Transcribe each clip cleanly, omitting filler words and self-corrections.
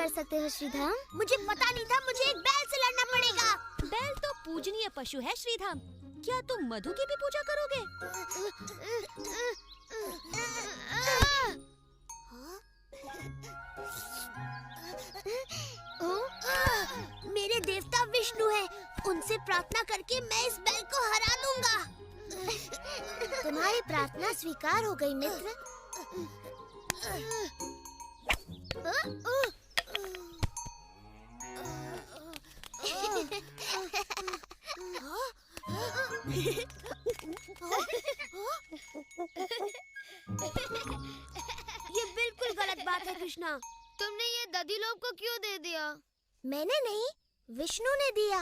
कर सकते हो श्रीधाम? मुझे पता नहीं था, मुझे एक बैल से लड़ना पड़ेगा। बैल तो पूजनीय पशु है श्रीधाम। क्या तुम मधु की भी पूजा करोगे? मेरे देवता विष्णु हैं, उनसे प्रार्थना करके मैं इस बैल को हरा दूंगा। तुम्हारी प्रार्थना स्वीकार हो गई मित्र। ये बिल्कुल गलत बात है कृष्णा। तुमने ये दधी लोग को क्यों दे दिया? मैंने नहीं, विष्णु ने दिया।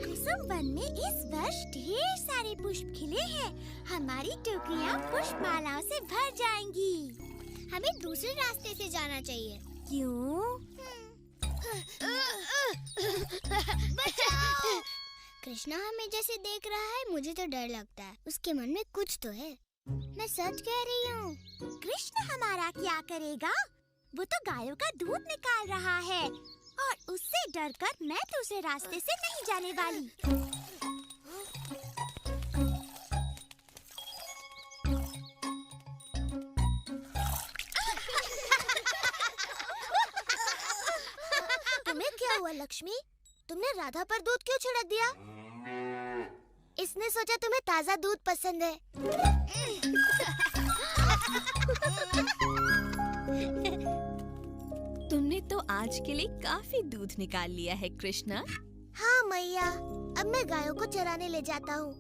कुसुम वन में इस वर्ष ढेर सारे पुष्प खिले हैं। हमारी टोकरियाँ पुष्पमालाओं से भर जाएंगी। हमें दूसरे रास्ते से जाना चाहिए। क्यों? बचाओ! कृष्णा हमें जैसे देख रहा है, मुझे तो डर लगता है। उसके मन में कुछ तो है। मैं सच कह रही हूँ। कृष्ण हमारा क्या करेगा? वो तो गायों का दूध निकाल रहा है और उससे डरकर मैं दूसरे रास्ते से नहीं जाने वाली। तुम्हें क्या हुआ लक्ष्मी? तुमने राधा पर दूध क्यों छिड़क दिया? इसने सोचा तुम्हें ताजा दूध पसंद है। तुमने तो आज के लिए काफी दूध निकाल लिया है कृष्णा। हाँ मैया, अब मैं गायों को चराने ले जाता हूँ।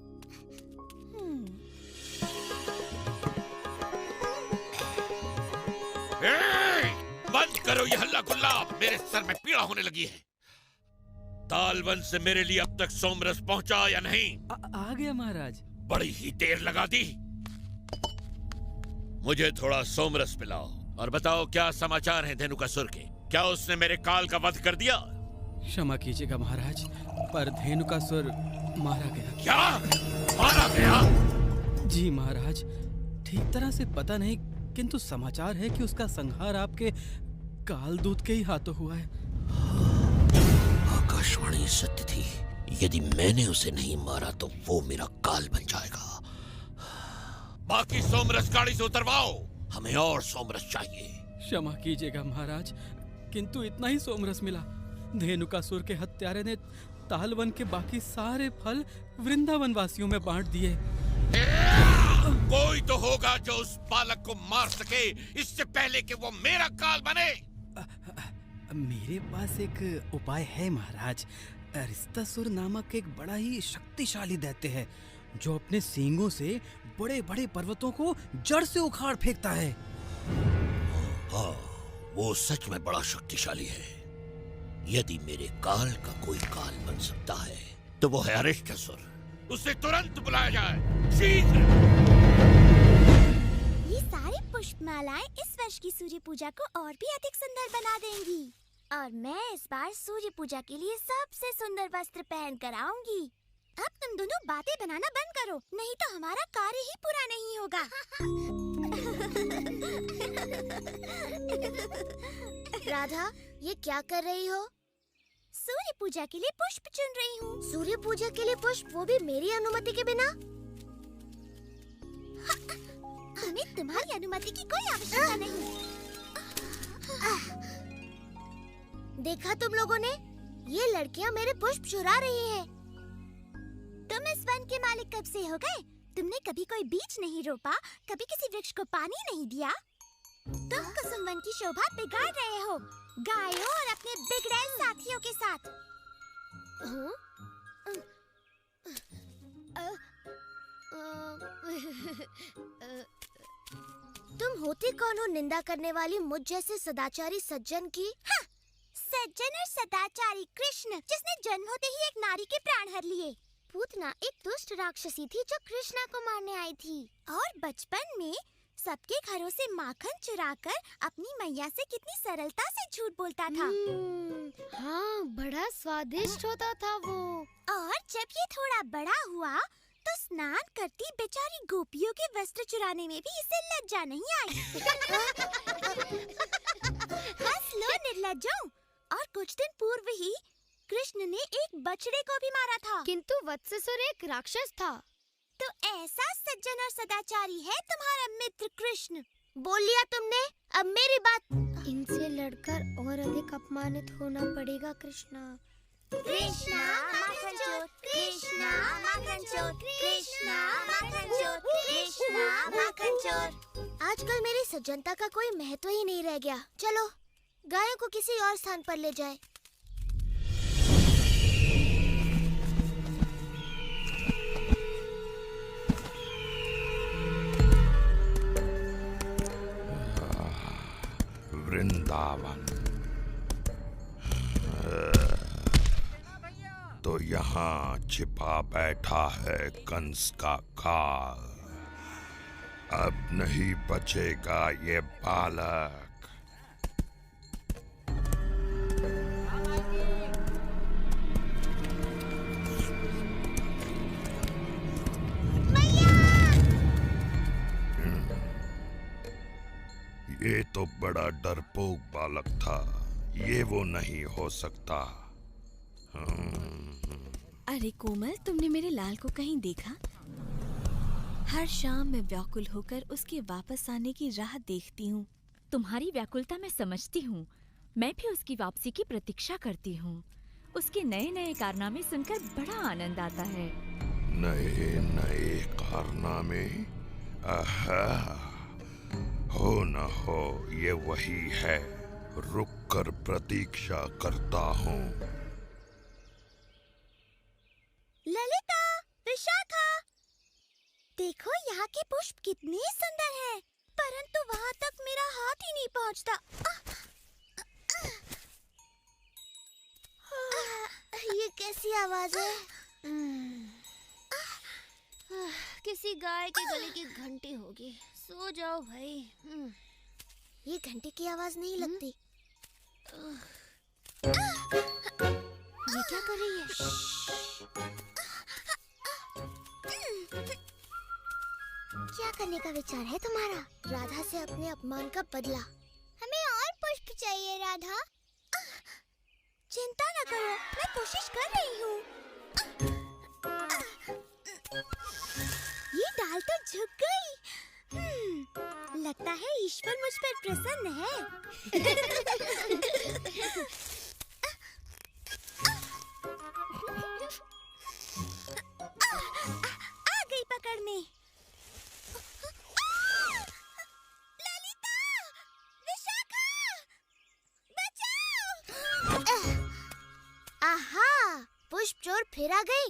बंद करो ये हल्ला गुल्ला, मेरे सर में पीड़ा होने लगी है। तालवन से मेरे लिए अब तक सोमरस पहुंचा या नहीं? आ गया महाराज। बड़ी ही देर लगा दी। मुझे थोड़ा सोमरस पिलाओ और बताओ क्या समाचार है धेनुकासुर के। क्या उसने मेरे काल का वध कर दिया? क्षमा कीजिएगा महाराज, पर धेनुकासुर मारा गया। क्या मारा गया? जी महाराज, ठीक तरह से पता नहीं, किंतु समाचार है कि उसका संहार आपके कालदूत के ही हाथों हुआ है। आकाशवाणी सत्य थी। यदि मैंने उसे नहीं मारा तो वो मेरा काल बन जाएगा। बाकी सोमरस गाड़ी से उतरवाओ, हमें और सोमरस चाहिए। क्षमा कीजिएगा महाराज, किंतु इतना ही सोमरस मिला। धेनुकासुर के हत्यारे ने तालवन के बाकी सारे फल वृंदावन वासियों में बांट दिए। कोई तो होगा जो उस बालक को मार सके इससे पहले कि वो मेरा काल बने। मेरे पास एक उपाय है महाराज। अरिस्तासुर नामक एक बड़ा ही शक्तिशाली दैत्य है जो अपने सींगों से बड़े बड़े पर्वतों को जड़ से उखाड़ फेंकता है। हाँ, वो सच में बड़ा शक्तिशाली है। यदि मेरे काल का कोई काल बन सकता है तो वो है अरिस्तासुर। उसे तुरंत बुलाया जाए, शीघ्र। ये सारी पुष्पमालाएं इस वर्ष की सूर्य पूजा को और भी अधिक सुंदर बना देंगी और मैं इस बार सूर्य पूजा के लिए सबसे सुंदर वस्त्र पहन कर आऊंगी। अब तुम दोनों बातें बनाना बंद करो, नहीं तो हमारा कार्य ही पूरा नहीं होगा। राधा, ये क्या कर रही हो? सूर्य पूजा के लिए पुष्प चुन रही हूँ। सूर्य पूजा के लिए पुष्प, वो भी मेरी अनुमति के बिना? हमें तुम्हारी अनुमति की कोई आवश्यकता नहीं। देखा तुम लोगों ने, ये लड़कियाँ मेरे पुष्प चुरा रही हैं। तुम इस वन के मालिक कब से हो गए? तुमने कभी कोई बीज नहीं रोपा, कभी किसी वृक्ष को पानी नहीं दिया। तुम कुसुम वन की शोभा बिगाड़ रहे हो, गायों और अपने बिगड़ैल साथियों के साथ। तुम होती कौन हो निंदा करने वाली मुझ जैसे सदाचारी सज्जन की? हाँ, सज्जन और सदाचारी कृष्ण, जिसने जन्म होते ही एक नारी के प्राण हर लिए। पूतना एक दुष्ट राक्षसी थी जो कृष्णा को मारने आई थी और बचपन में सबके घरों से माखन चुराकर अपनी मैया से कितनी सरलता से झूठ बोलता था। हाँ, बड़ा स्वादिष्ट होता था वो। और जब ये थोड़ा बड़ा हुआ तो स्नान करती बेचारी गोपियों के वस्त्र चुराने में भी इसे लज्जा नहीं आई। बछड़े को भी मारा था। किंतु वत्ससुर एक राक्षस था। तो ऐसा सज्जन और सदाचारी है तुम्हारा मित्र कृष्ण। बोल लिया तुमने, अब मेरी बात। इनसे लड़कर और अधिक अपमानित होना पड़ेगा कृष्णा। कृष्णा माखन चोर, कृष्णा माखन चोर, कृष्णा माखन चोर, कृष्णा माखन चोर। आजकल मेरी सज्जनता का कोई महत्व ही नहीं रह गया। चलो गायों को किसी और स्थान पर ले जाए। वृंदावन तो यहाँ छिपा बैठा है कंस का काल। अब नहीं बचेगा ये बालक। ये तो बड़ा डरपोक बालक था। ये वो नहीं हो सकता। अरे कोमल, तुमने मेरे लाल को कहीं देखा? हर शाम मैं व्याकुल होकर उसके वापस आने की राह देखती हूँ। तुम्हारी व्याकुलता मैं समझती हूँ। मैं भी उसकी वापसी की प्रतीक्षा करती हूँ। उसके नए नए कारनामे सुनकर बड़ा आनंद आता है। नए नए कारनामे? आहा, हो न हो ये वही है। रुक कर प्रतीक्षा करता हूँ। ललिता, विशाखा, देखो यहाँ के पुष्प कितने सुंदर हैं, परंतु वहाँ तक मेरा हाथ ही नहीं पहुँचता। ये कैसी आवाज है? किसी गाय के गले की घंटी होगी। सो जाओ भाई। ये घंटी की आवाज नहीं लगती। ये क्या कर रही है? क्या करने का विचार है तुम्हारा? राधा से अपने अपमान का बदला। हमें और पुष्प चाहिए राधा। चिंता न करो, मैं कोशिश कर रही हूँ। ये डाल तो झुक गई। लगता है ईश्वर मुझ पर प्रसन्न है। आ गई पकड़ने। ललिता, विशाखा, बचाओ! आहा, पुष्प चोर फिर आ गई।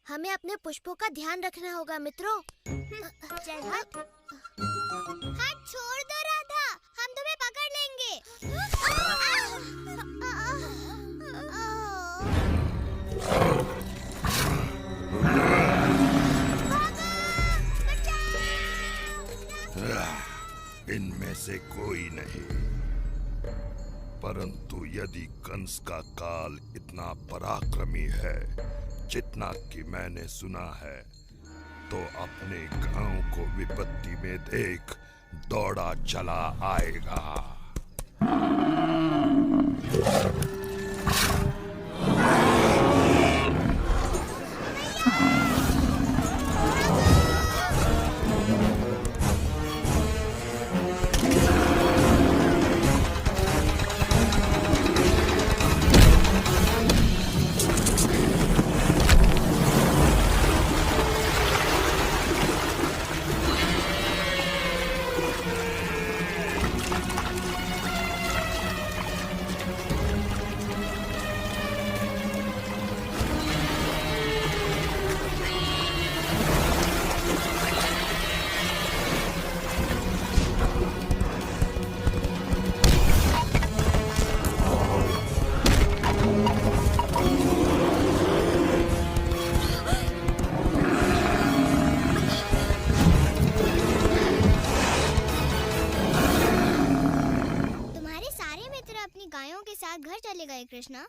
हमें अपने पुष्पों का ध्यान रखना होगा मित्रों। चल हट। हाथ छोड़ दो राधा, हम तुम्हें पकड़ लेंगे। इनमें से कोई नहीं। परंतु यदि कंस का काल इतना पराक्रमी है जितना कि मैंने सुना है, तो अपने गांव को विपत्ति में देख दौड़ा चला आएगा। घर चले गए कृष्णा।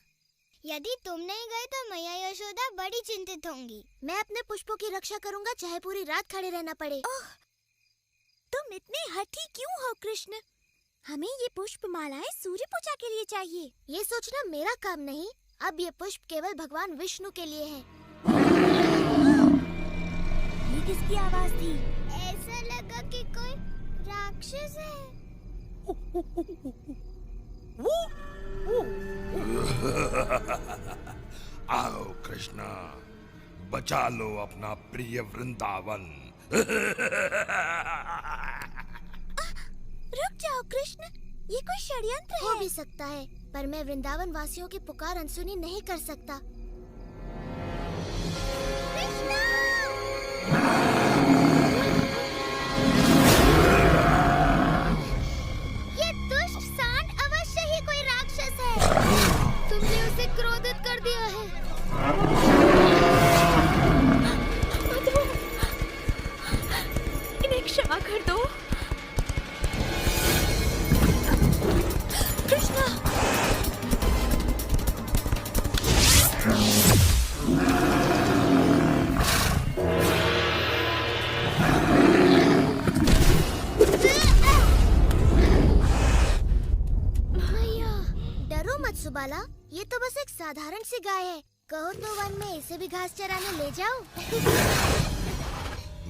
यदि तुम नहीं गए तो मैया यशोदा बड़ी चिंतित होंगी। मैं अपने पुष्पों की रक्षा करूंगा, चाहे पूरी रात खड़े रहना पड़े। तुम इतने हठी क्यों हो कृष्ण? हमें ये पुष्प मालाएं सूर्य पूजा के लिए चाहिए। ये सोचना मेरा काम नहीं, अब ये पुष्प केवल भगवान विष्णु के लिए है। ये किसकी आवाज थी? ऐसा लगा कि कोई राक्षस है। आओ कृष्णा, बचा लो अपना प्रिय वृंदावन। रुक जाओ कृष्ण, ये कोई षड्यंत्र हो है। भी सकता है, पर मैं वृंदावन वासियों की पुकार अनसुनी नहीं कर सकता। ये दुष्ट सांड अवश्य ही कोई राक्षस है। तुमने उसे क्रोधित कर दिया है। इन्हें क्षमा कर दो। कृष्णा, भैया, डरो मत सुबाला, ये तो बस एक साधारण सी गाय है। कहो तो वन में इसे भी घास चराने ले जाओ।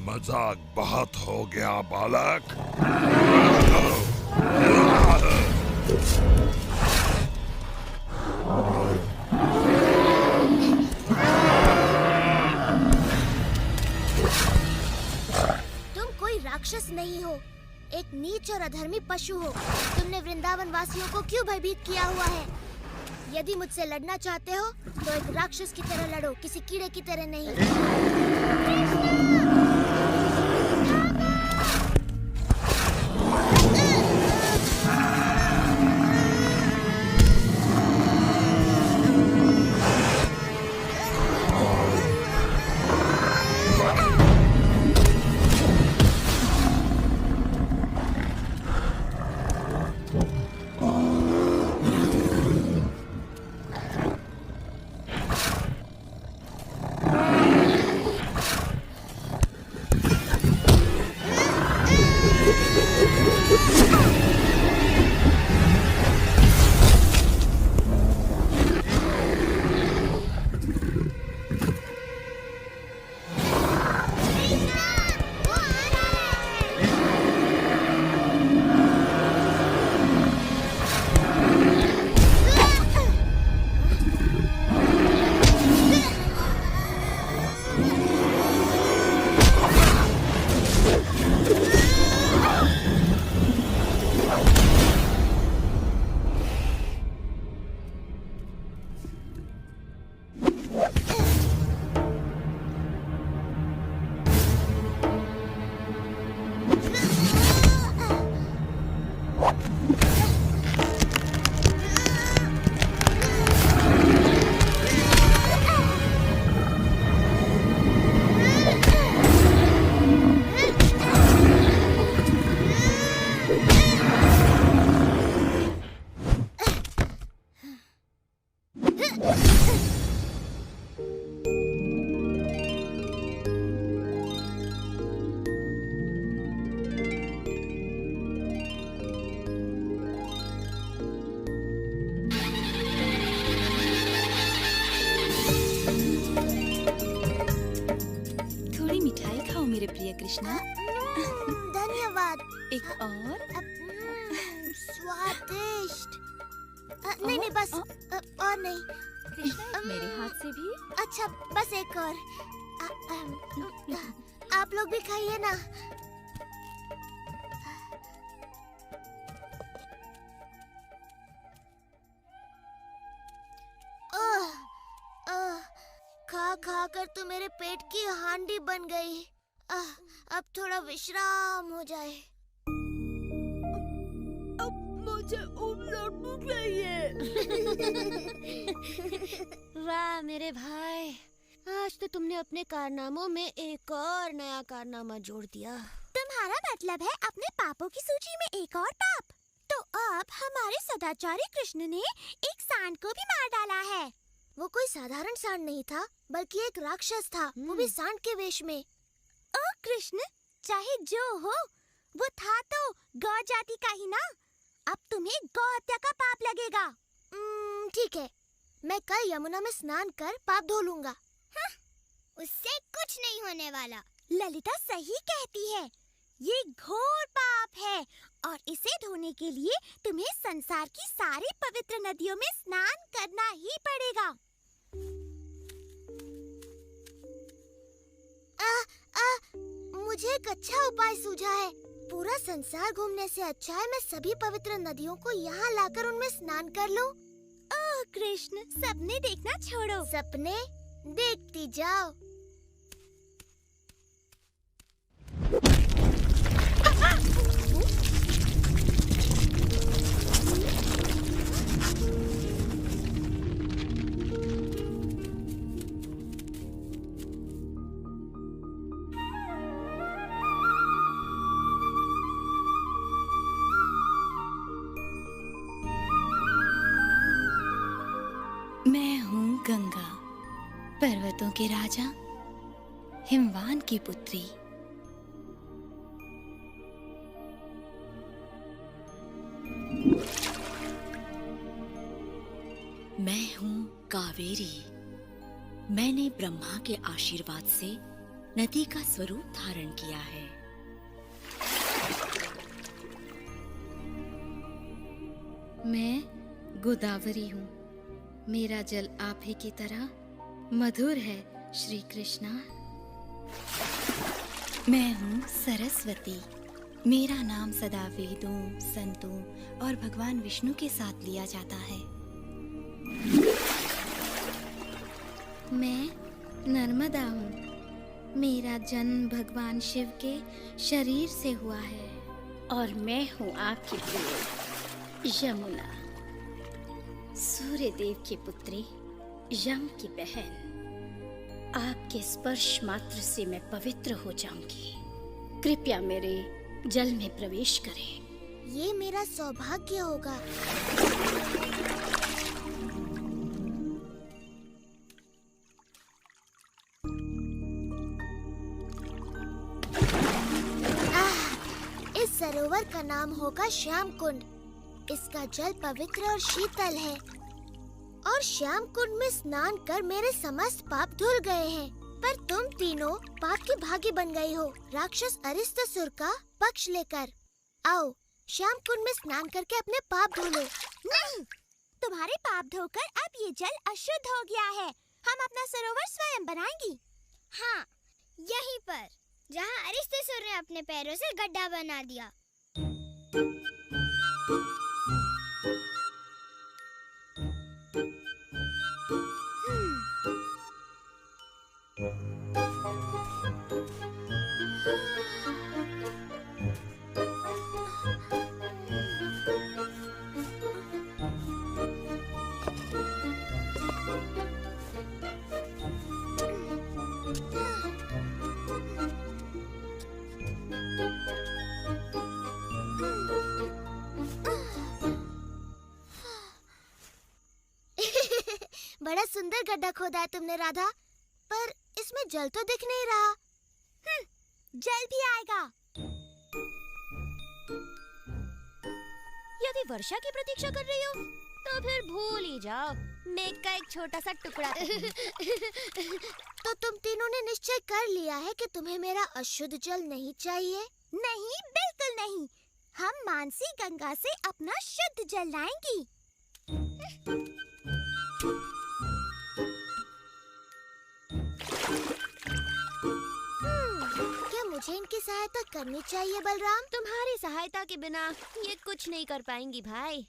मजाक बहुत हो गया बालक। तुम कोई राक्षस नहीं हो, एक नीच और अधर्मी पशु हो। तुमने वृंदावन वासियों को क्यों भयभीत किया हुआ है? यदि मुझसे लड़ना चाहते हो तो एक राक्षस की तरह लड़ो, किसी कीड़े की तरह नहीं। थोड़ी मिठाई खाओ मेरे प्रिय कृष्णा। धन्यवाद। एक और? स्वादिष्ट। नहीं नहीं, बस और नहीं। कृष्णा, मेरे हाथ से भी। अच्छा, बस एक और। आप लोग भी खाइए ना। खा खा कर तो मेरे पेट की हांडी बन गई। अब थोड़ा विश्राम हो जाए। मुझे लड्डू चाहिए। वाह मेरे भाई, आज तो तुमने अपने कारनामों में एक और नया कारनामा जोड़ दिया। तुम्हारा मतलब है अपने पापों की सूची में एक और पाप? तो अब हमारे सदाचारी कृष्ण ने एक सांड को भी मार डाला है। वो कोई साधारण सांड नहीं था, बल्कि एक राक्षस था, वो भी सांड के वेश में। ओ कृष्ण, चाहे जो हो, वो था तो गौ जाति का ही ना। अब तुम्हें गौ हत्या का पाप लगेगा। ठीक है, मैं कल यमुना में स्नान कर पाप धो लूंगा। उससे कुछ नहीं होने वाला। ललिता सही कहती है, ये घोर पाप है और इसे धोने के लिए तुम्हें संसार की सारी पवित्र नदियों में स्नान करना ही पड़ेगा। मुझे एक अच्छा उपाय सूझा है। पूरा संसार घूमने से अच्छा है मैं सभी पवित्र नदियों को यहाँ लाकर उनमें स्नान कर लूं। ओह कृष्ण, सपने देखना छोड़ो। सपने देखती जाओ। मैं हूँ गंगा, पर्वतों के राजा, हिमवान की पुत्री। मैं हूँ कावेरी। मैंने ब्रह्मा के आशीर्वाद से नदी का स्वरूप धारण किया है। मैं गोदावरी हूँ। मेरा जल आप ही की तरह मधुर है श्री कृष्णा। मैं हूँ सरस्वती। मेरा नाम सदा वेदों, संतों और भगवान विष्णु के साथ लिया जाता है। मैं नर्मदा हूँ। मेरा जन्म भगवान शिव के शरीर से हुआ है। और मैं हूँ आपकी प्रिय यमुना, सूर्य देव की पुत्री, यम की बहन। आपके स्पर्श मात्र से मैं पवित्र हो जाऊंगी। कृपया मेरे जल में प्रवेश करें। ये मेरा सौभाग्य होगा। इस सरोवर का नाम होगा श्याम कुंड। इसका जल पवित्र और शीतल है और श्याम कुंड में स्नान कर मेरे समस्त पाप धुल गए हैं। पर तुम तीनों पाप की भागी बन गई हो, राक्षस अरिष्टासुर का पक्ष लेकर। आओ श्याम कुंड में स्नान करके अपने पाप धो लो। नहीं, तुम्हारे पाप धोकर अब ये जल अशुद्ध हो गया है। हम अपना सरोवर स्वयं बनाएंगी। हाँ, यहीं पर जहाँ अरिष्टासुर ने अपने पैरों से गड्ढा बना दिया। बड़ा सुंदर गड्ढा खोदा है तुमने राधा, पर इसमें जल तो दिख नहीं रहा। जल भी आएगा। यदि वर्षा की प्रतीक्षा कर रही हो तो फिर भूल ही जाओ। मेघ का एक छोटा सा टुकड़ा तो तुम तीनों ने निश्चय कर लिया है कि तुम्हें मेरा अशुद्ध जल नहीं चाहिए? नहीं, बिल्कुल नहीं। हम मानसी गंगा से अपना शुद्ध जल लाएंगी। क्या मुझे इनकी सहायता करनी चाहिए बलराम? तुम्हारी सहायता के बिना ये कुछ नहीं कर पाएंगी भाई।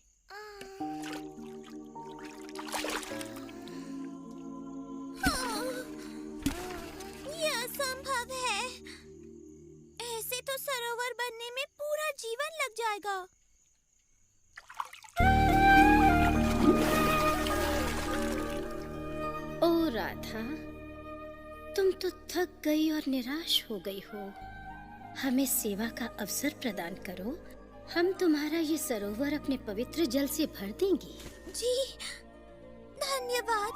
ये असंभव है। ऐसे तो सरोवर बनने में पूरा जीवन लग जाएगा। ओ राधा, तुम तो थक गई और निराश हो गई हो। हमें सेवा का अवसर प्रदान करो। हम तुम्हारा ये सरोवर अपने पवित्र जल से भर देंगे। जी, धन्यवाद।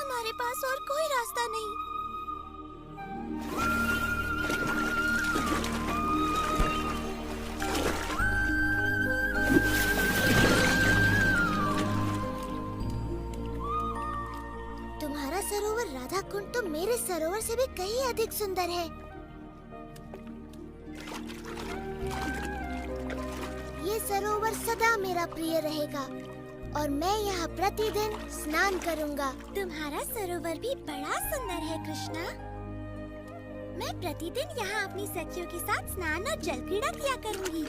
हमारे पास और कोई रास्ता नहीं। कुंड तो मेरे सरोवर से भी कहीं अधिक सुंदर है। ये सरोवर सदा मेरा प्रिय रहेगा और मैं यहाँ प्रतिदिन स्नान करूँगा। तुम्हारा सरोवर भी बड़ा सुंदर है कृष्णा। मैं प्रतिदिन यहाँ अपनी सखियों के साथ स्नान और जल क्रीड़ा किया करूँगी।